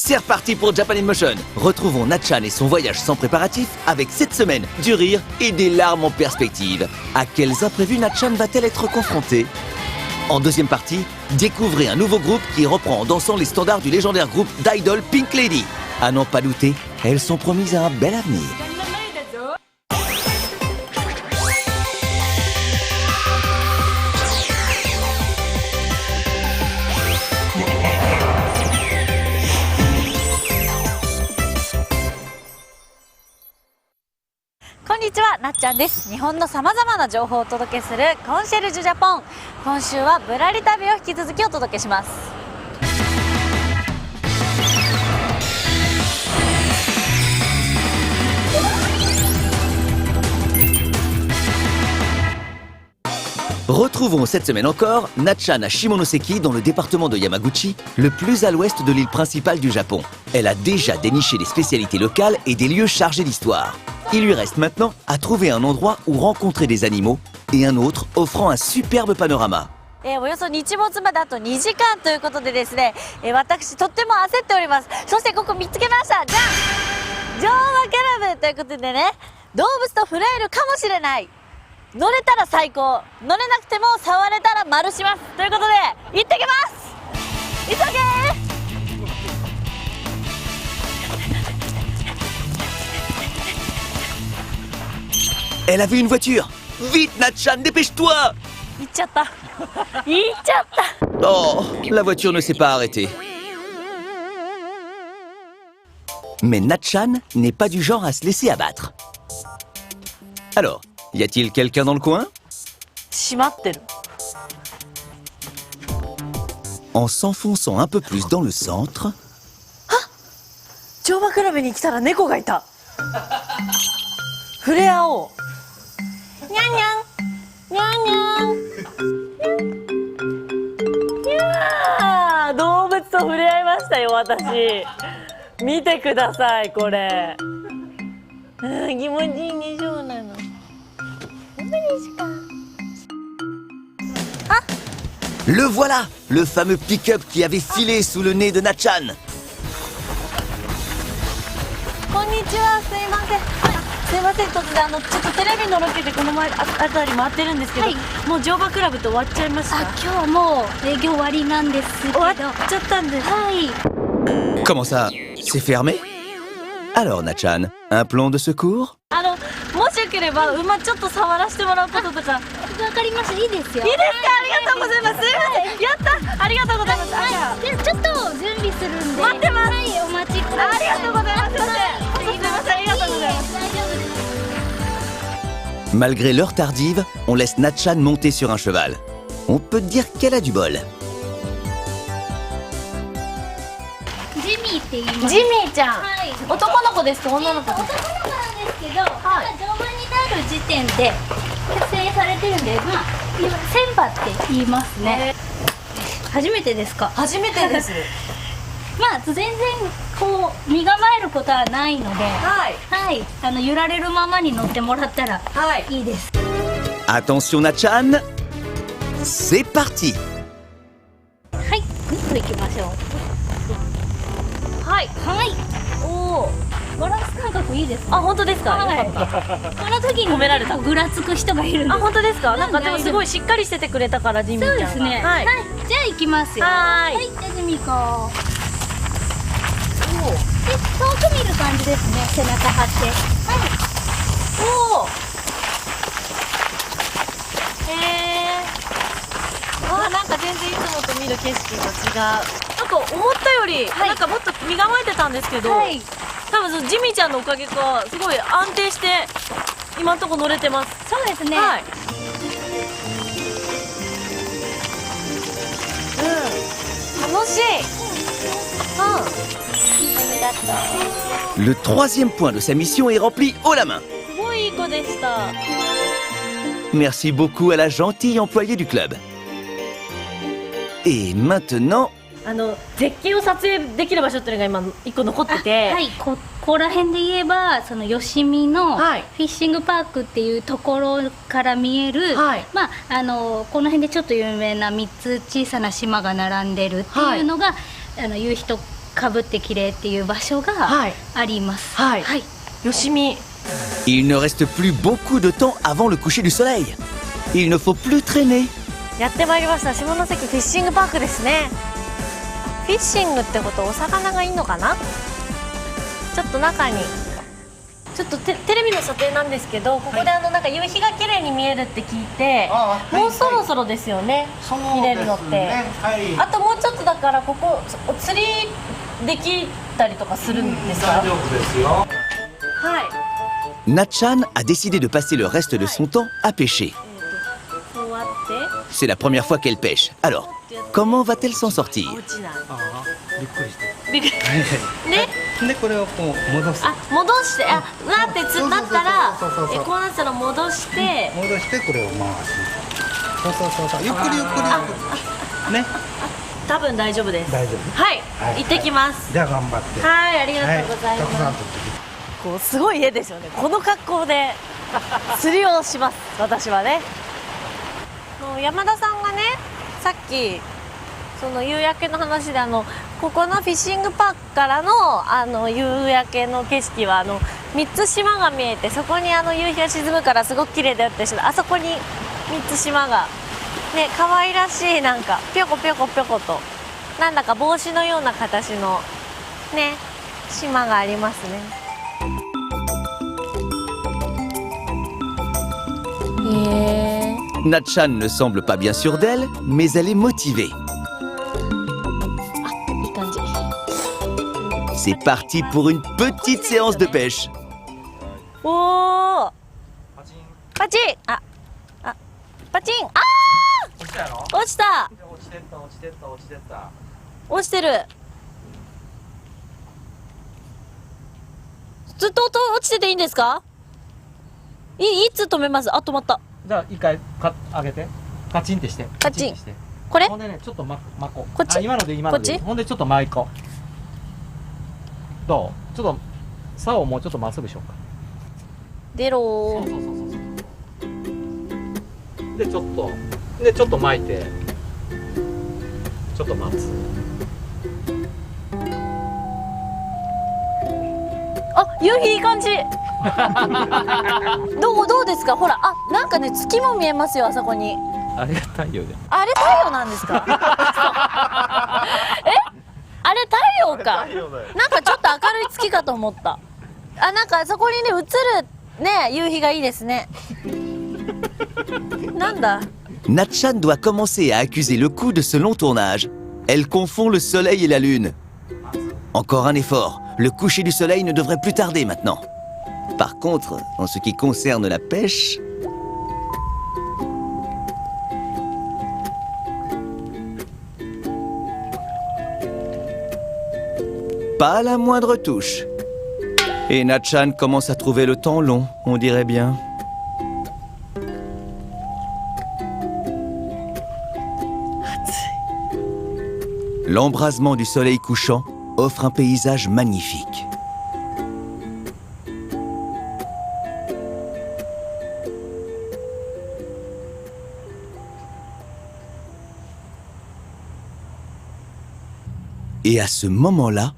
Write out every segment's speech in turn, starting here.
C'est reparti pour Japan in Motion. Retrouvons Natchan et son voyage sans préparatif avec cette semaine du rire et des larmes en perspective. À quels imprévus Natchan va-t-elle être confrontée? En deuxième partie, découvrez un nouveau groupe qui reprend en dansant les standards du légendaire groupe d'idol Pink Lady. À n'en pas douter, elles sont promises à un bel avenir.こんにちは、なっちゃんです。日本のさまざまな情報をお届けするコンシェルジュジャポン。今週はぶらり旅を引き続きお届けします。Retrouvons cette semaine encore Natchan à Shimonoseki dans le département de Yamaguchi, le plus à l'ouest de l'île principale du Japon. Elle a déjà déniché des spécialités locales et des lieux chargés d'histoire. Il lui reste maintenant à trouver un endroit où rencontrer des animaux et un autre offrant un superbe panorama. およそ日没まであと2時間ということでですね、私とっても焦っております。そしてここ見つけました。じゃん、乗馬キャラベンということでね、動物と触れ合えるかもしれない。乗れたら最高、乗れなくても触れたら丸しますということで行ってきます。急げー。Elle a vu une voiture. Vite Natchan, dépêche-toi. 行っちゃった。行っちゃった。Oh, la voiture ne s'est pas arrêtée. Mais Natchan n'est pas du genre à se laisser abattre. Alors, y a-t-il quelqu'un dans le coin? 閉まってる。En s'enfonçant un peu plus dans le centre... 乗馬クラブに来たら猫がいた。触れ合おう。にゃんにゃんにゃんにゃんにゃー、動物と触れ合いましたよ。私見てください、これ。気持ちいいね。そうなの。Le voilà, le fameux pick-up qui avait filé sous le nez de Natchan. こんにちは、すいません。すいません、突然ちょっとテレビのロケでこの前あたり回ってるんですけど、もう乗馬クラブって終わっちゃいました。今日はもう営業終わりなんですけど。終わっちゃったんです。はい。 Comment ça? C'est fermé? Alors Natchan, un plan de secours? もしよければ馬ちょっと触らせてもらうこととか。わかります。いいですよ。いいですか？ありがとうございます。すいません。やった。ありがとうございます。でちょっと準備するんで。待ってます。はい、お待ちください。ありがとうございます。すいません。ありがとうございます。 大丈夫です。 Malgré l'heure tardive, on laisse Natchan monter sur un cheval. On peut dire qu'elle a du bol. ジミーって言います。ジミーちゃん。はい。男の子ですか？女の子ですか？男の子なんですけど、まだ乗馬になる時点で結成されてるんで、まあ千馬って言いますね。初めてですか？初めてです。まあ全然こう身構えることはないので、はい。はい、揺られるままに乗ってもらったらいいです。 Attention Natchan, c'est parti. はい、グッといきましょう。はい。はい。おお、バランス感覚いいですね。あ、本当ですか？はい。よかった。この時に褒められた。ぐらつく人がいるんです。あ、本当ですか？なんかでも大丈夫すごいしっかりしててくれたからジミーちゃんが。そうですね。はい。じゃあ行きますよ。はーい。はい、じゃあジミーこう。で、遠く見る感じですね。背中張って。はい。おお。なんか全然いつもと見る景色と違う。なんか思ったより、なんかもっと身構えてたんですけど、はい。多分そのジミーちゃんのおかげかすごい安定して今のところ乗れてます。そうですね。はい。楽しい。ありがとう。 Le troisième point de sa mission est rempli haut la main. すごいいい子でした。 Merci beaucoup à la gentille employée du club. Et maintenant... 絶景を撮影できる場所っていうのが今一個残ってて、はい、ここら辺で言えばその吉見のフはいィッシングパークっていうところから見える、はいまあこの辺でちょっと有名な3つ小さな島が並んでるっていうのが、夕日とかぶってきれいっていう場所がはいあります。はいはい。よしみ Il ne reste plus beaucoup de temps avant le coucher du soleil. Il ne faut plus traîner. やってまいりました下関フィッシングパークですね。フィッシングってことお魚がいいのかな。ちょっと中にちょっとテレビの撮影なんですけど、ここでなんか夕日が綺麗に見えるって聞いて、もうそろそろですよね、見れるのって、あともうちょっとだからここ釣りできたりとかするんですか。大丈夫ですよ。はい。 Natchan a décidé de passer le reste de son temps à pêcher. こうやって C'est la première fois qu'elle pêche. Alors, comment va-t-elle s'en sortir? 落ちない。びっくりして。びっくりね。でこれをこう戻す。あ、戻して、あ、なってなったら、そうそうそうそうこうなったら戻して、戻してこれを回す。そうゆっくりゆっくりゆっくり。ね。多分大丈夫です。大丈夫。はい、はい行ってきます。じゃあ頑張って。はい、ありがとうございたくさんます。取ってきて。こうすごい絵ですよね。この格好で釣りをします。私はね。もう山田さんがね、さっきその夕焼けの話でここのフィッシングパークからの夕焼けの景色は3つ島が見えて、そこに夕日が沈むからすごく綺麗だよって人、あそこに3つ島がね、可愛らしい、なんかぴょこぴょこぴょことなんだか帽子のような形のね島がありますね。Natchan ne semble pas bien sûre d'elle, mais elle est motivée. いい感じ。 C'est parti pour une petite séance de pêche. おお。パチン。パチン。あ、パチン。あ落ちたやろ。あ、落ちた。落ちてった落ちてった落ちてった。落ちてる。ずっと落ちてていいんですか。いつ止めます。あ、止まった。じゃあ一回上げて。カチンってして。カチンってして。これほんでねちょっと巻こう。こっちあ今ので今ので。こっちほんでちょっと巻こう。どう？ちょっと竿をもうちょっとまっすぐしようか。出ろー。そうでちょっと巻いてちょっと待つ。あ、夕日いい感じ。どうですか。ほら、あ、なんかね、月も見えますよ、あそこに。あれが太陽で。あれ太陽なんですか。え、あれ太陽か。なんかちょっと明るい月かと思った。あ、なんかあそこにね、映るね、夕日がいいですね。なんだ。 Natchan doit commencer à accuser le coup de ce long tournage. Elle confond le soleil et la lune. Encore un effort. Le coucher du soleil ne devrait plus tarder maintenant. Par contre, en ce qui concerne la pêche... Pas la moindre touche. Et Natchan commence à trouver le temps long, on dirait bien. L'embrasement du soleil couchant offre un paysage magnifique. Et à ce moment-là,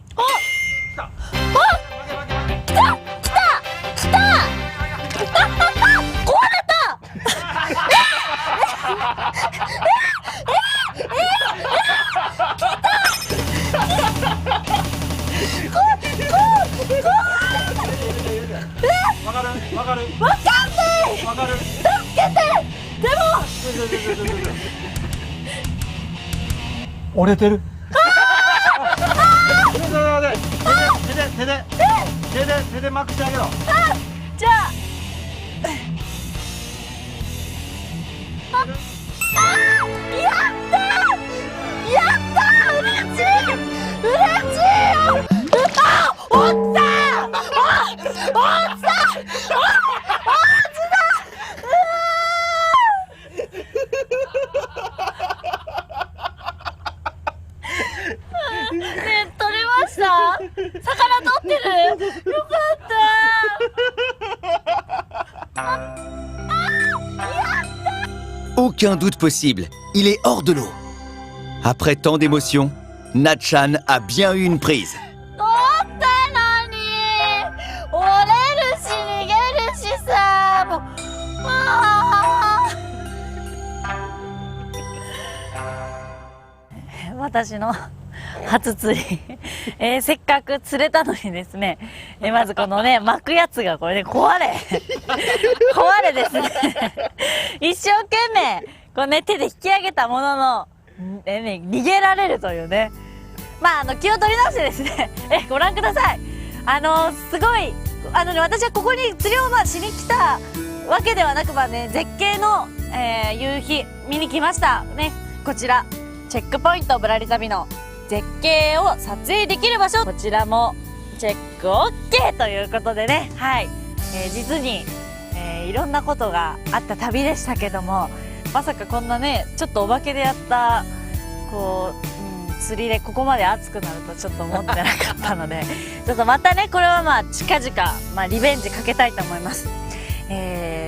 折れてる。手でまくしてあげろ。じゃあ。やったー。やったー。嬉しい。嬉しいよ。落ちた。落ちた。ね、取れました。魚取ってる。よかった。aucun doute possible, il est hors de l'eau. Après tant d'émotions, Natchan a bien eu une prise. 乗ったのに折れるし逃げるしさ、もう私の初釣り、せっかく釣れたのにですね、まずこのね巻くやつがこれね壊れですね一生懸命こうね手で引き上げたものの、逃げられるというね。まあ気を取り直してですねご覧ください。すごい私はここに釣りをしに来たわけではなく絶景の、夕日見に来ましたね。こちらチェックポイントぶらり旅の絶景を撮影できる場所、こちらもチェック OK ということでね、はい、実に、いろんなことがあった旅でしたけども、まさかこんなねちょっとお化けでやったこう、釣りでここまで熱くなるとちょっと思ってなかったのでちょっとまたねこれは近々、リベンジかけたいと思います。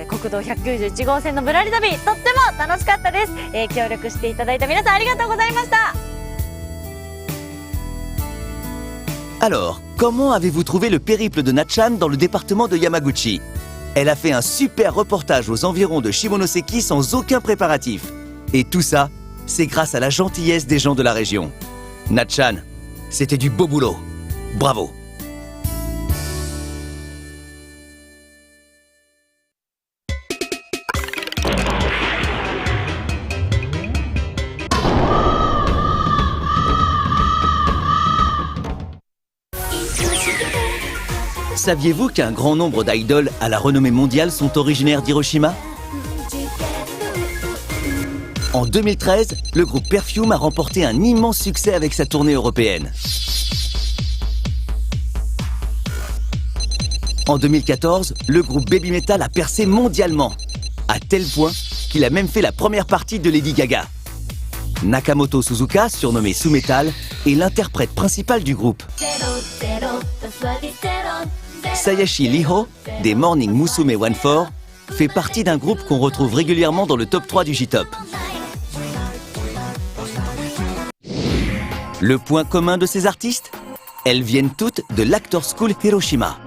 国道191号線のぶらり旅、とっても楽しかったです。協力していただいた皆さんありがとうございました。 Alors, comment avez-vous trouvé le périple de Natchan dans le département de Yamaguchi? Elle a fait un super reportage aux environs de Shimonoseki sans aucun préparatif. Et tout ça, c'est grâce à la gentillesse des gens de la région. Natchan, c'était du beau boulot. Bravo! Saviez-vous qu'un grand nombre d'idoles à la renommée mondiale sont originaires d'Hiroshima? En 2013, le groupe Perfume a remporté un immense succès avec sa tournée européenne. En 2014, le groupe Baby Metal a percé mondialement, à tel point qu'il a même fait la première partie de Lady Gaga. Nakamoto Suzuka, surnommé Sue Metal, est l'interprète principal du groupe. Sayashi Liho, des Morning Musume 14, fait partie d'un groupe qu'on retrouve régulièrement dans le top 3 du J-Top. Le point commun de ces artistes? Elles viennent toutes de l'Actor School Hiroshima.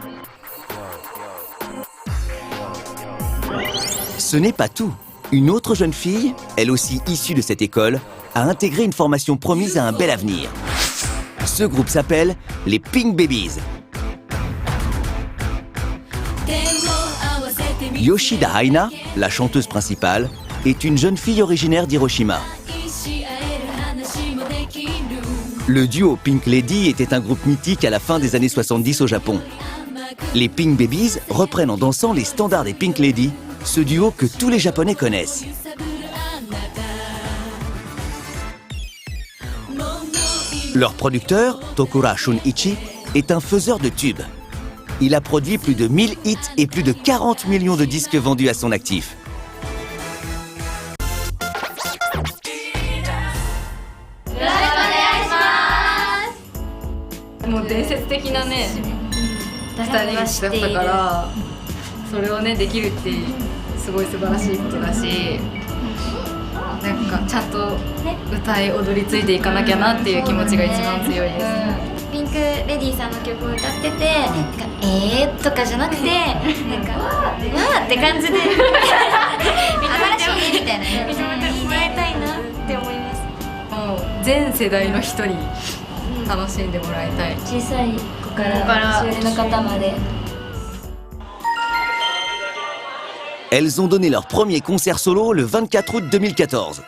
Ce n'est pas tout. Une autre jeune fille, elle aussi issue de cette école, a intégré une formation promise à un bel avenir. Ce groupe s'appelle les Pink Babies. Yoshida Aina, la chanteuse principale, est une jeune fille originaire d'Hiroshima. Le duo Pink Lady était un groupe mythique à la fin des années 70 au Japon. Les Pink Babies reprennent en dansant les standards des Pink Lady, ce duo que tous les Japonais connaissent. Leur producteur, Tokura Shunichi, est un faiseur de tubes. Il a produit plus de 1000 hits et plus de 40 millions de disques vendus à son actif. もう伝説的なね2人だったから、それをねできるってすごい素晴らしいことだし、なんかちゃんと歌い踊りついていかなきゃなっていう気持ちが一番強いです。ピンクレディーさんの曲を歌ってて、なんかとかじゃなくて、なんかわーって感じで新しいみたいな言い換えたいなって思います。もう全世代の人に楽しんでもらいたい。小さい子から年寄りの方まで。Elles ont donné leur premier concert solo le 24 août 2014.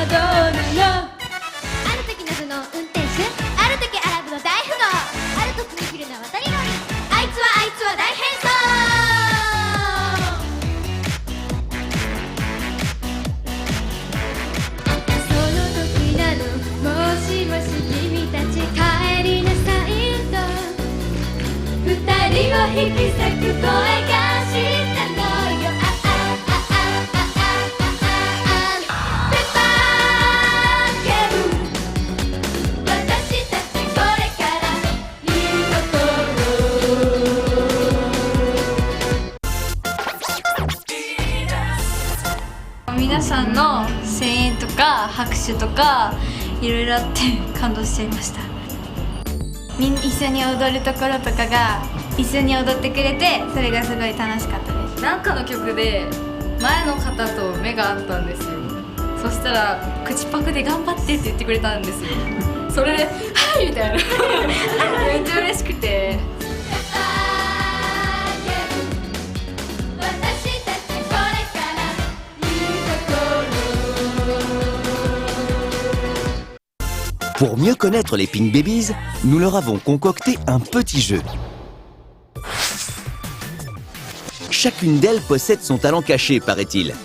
Don't 引き裂く声がしたのよペパーゲーム私たちこれからいい皆さんの声援とか拍手とかいろいろあって感動しちゃいました。一緒に踊るところとかが一緒に踊ってくれて、それがすごい楽しかったです。なんかの曲で前の方と目が合ったんですよ。そしたら口パクで頑張ってって言ってくれたんですよ。それではいみたいなめっちゃ嬉しくて。Pour mieux connaître les Pink Babies, nous leur avons concocté un petit jeu. Chacune d'elles possède son talent caché, paraît-il.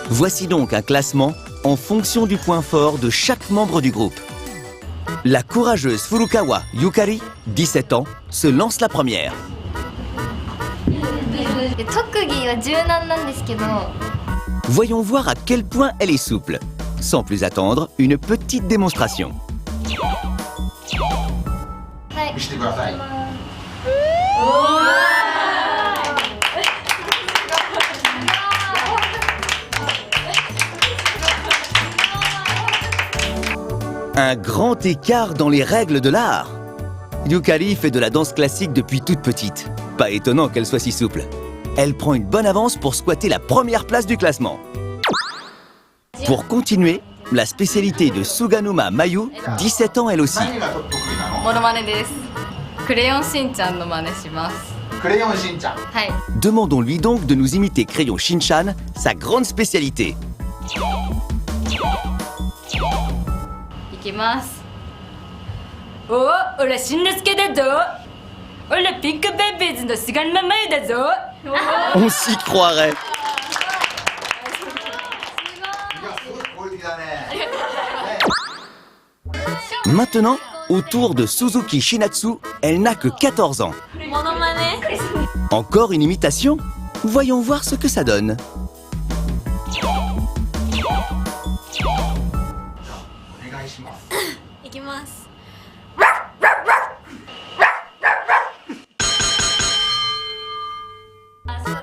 Voici donc un classement en fonction du point fort de chaque membre du groupe. La courageuse Furukawa Yukari, 17 ans, se lance la première. 特技は柔軟なんですけど、 Voyons voir à quel point elle est souple. Sans plus attendre, une petite démonstration. はい見せてください。Un grand écart dans les règles de l'art. Yukari fait de la danse classique depuis toute petite. Pas étonnant qu'elle soit si souple. Elle prend une bonne avance pour squatter la première place du classement. Pour continuer, la spécialité de Suganuma Mayu, 17 ans elle aussi. 何が得意なの？モノマネです。クレヨンしんちゃんの真似します。クレヨンしんちゃん。はい。 Demandons-lui donc de nous imiter Crayon Shinchan, sa grande spécialité. いきます。おお、俺しんのすけだぞ。俺ピンクベイビーズのすがるままゆだぞ。 On s'y croirait. いや、すごいクオリティだね。 Maintenant, au tour de Suzuki Shinatsu, elle n'a que 14 ans. モノマネ Encore une imitation? Voyons voir ce que ça donne. お願いします。いきます。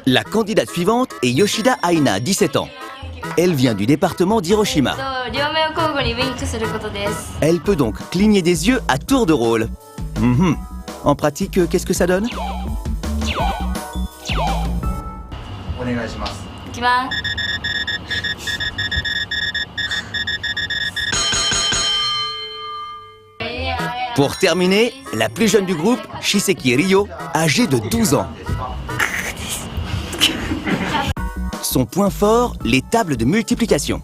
La candidate suivante est Yoshida Aina, 17 ans. Elle vient du département d'Hiroshima. 両目を交互にウィンクすることです。 Elle peut donc cligner des yeux à tour de rôle. Mhm. En pratique, qu'est-ce que ça donne? お願いします。いきます。 Pour terminer, la plus jeune du groupe, Shiseki Ryo, âgée de 12 ans. Son point fort, les tables de multiplication.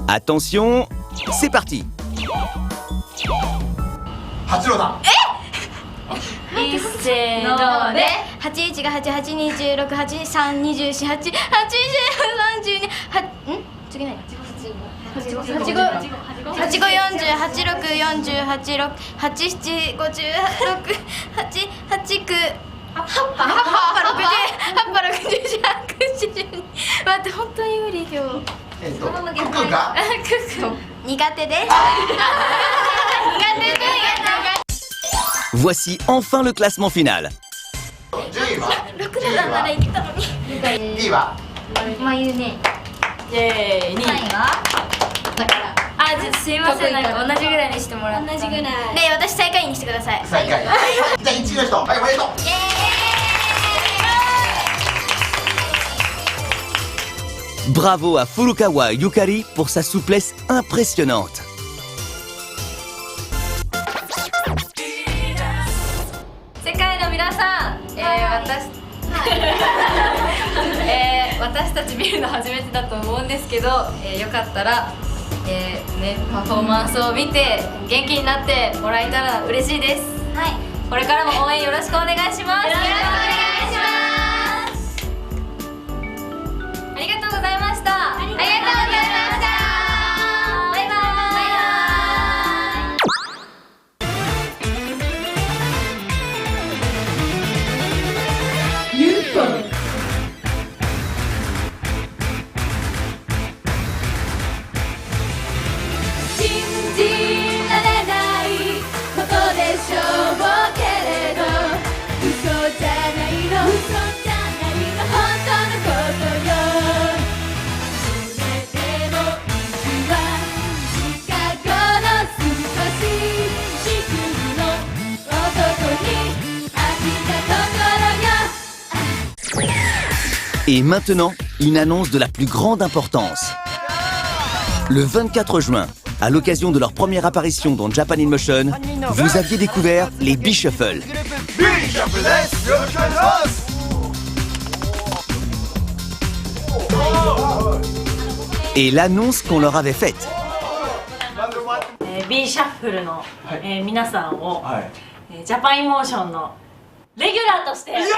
Attention, c'est parti. 八郎だ。いっせーので、81が88、26、83、24、8、80、32、次ない。85、45、46、87、56、8、8、9、8波60、162。待って、本当に無理今日。クが苦手です。苦手で。 Voici enfin le classement final. 10位は6段ならいけたのに。 ？2位は？まあ言うね。イエーイ。2位。 3位はだから。あ、すいません、なんか同じぐらいにしてもらった。同じぐらい。で、私最下位にしてください。最下位。じゃあ1位の人、はい、おめでとう。 Bravo à Furukawa Yukari pour sa souplesse impressionnante. Hey, 私たち見るの初めてだと思うんですけど、よかったら、パフォーマンスを見て元気になってもらえたら嬉しいです。はい、これからも応援よろしくお願いします。よろしくお願いします。ありがとうございました。ありがとうございました。バイバイ。Et maintenant, une annonce de la plus grande importance. Le 24 juin, à l'occasion de leur première apparition dans Japan in Motion, vous aviez découvert les B-Shuffle. Et l'annonce qu'on leur avait faite. B シャッフルの、皆さんを、ジャパンイモーションのレギュラーとして公開し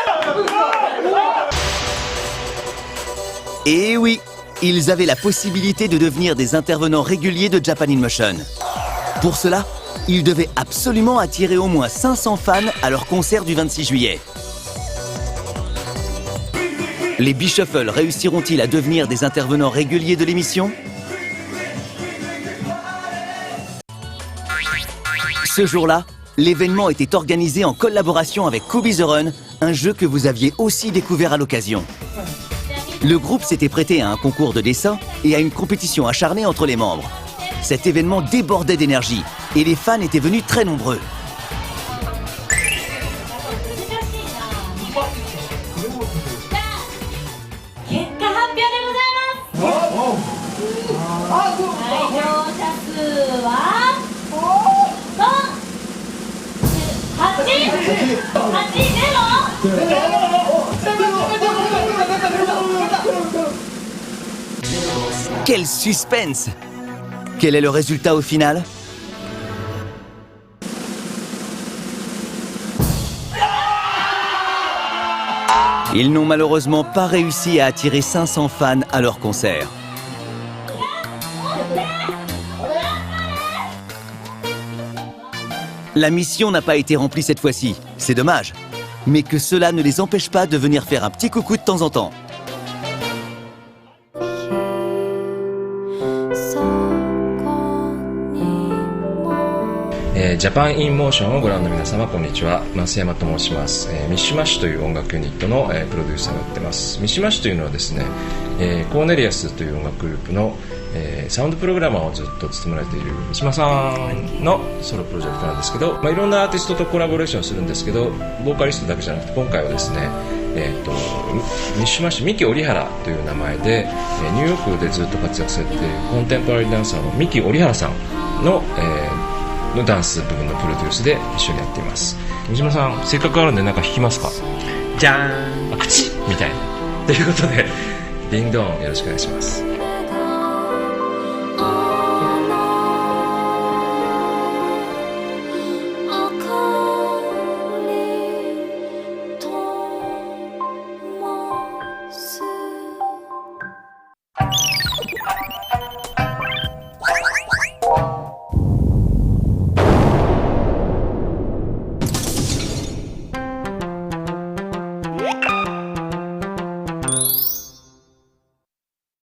たいと思います。 Et oui, ils avaient la possibilité de devenir des intervenants réguliers de Japan in Motion. Pour cela, ils devaient absolument attirer au moins 500 fans à leur concert du 26 juillet. Les B-Shuffle réussiront-ils à devenir des intervenants réguliers de l'émission? Ce jour-là, l'événement était organisé en collaboration avec Kubi the Run, un jeu que vous aviez aussi découvert à l'occasion. Le groupe s'était prêté à un concours de dessin et à une compétition acharnée entre les membres. Cet événement débordait d'énergie et les fans étaient venus très nombreux. Quel suspense! Quel est le résultat au final? Ils n'ont malheureusement pas réussi à attirer 500 fans à leur concert. La mission n'a pas été remplie cette fois-ci, c'est dommage. Mais que cela ne les empêche pas de venir faire un petit coucou de temps en temps.ジャパンインモーションをご覧の皆様こんにちは、増山と申します。ミッシュマッシュという音楽ユニットの、プロデューサーをやってます。ミッシュマッシュというのはですね、コーネリアスという音楽グループの、サウンドプログラマーをずっと務められている三島さんのソロプロジェクトなんですけど、いろんなアーティストとコラボレーションするんですけど、ボーカリストだけじゃなくて今回はですね、ミッシュマッシュ三木織原という名前で、ニューヨークでずっと活躍されているコンテンポラリーダンサーの三木織原さんの、のダンス部分のプロデュースで一緒にやっています。三島さん、せっかくあるんで何か弾きますか？じゃーん、口みたいなということで、ディンドーンよろしくお願いします。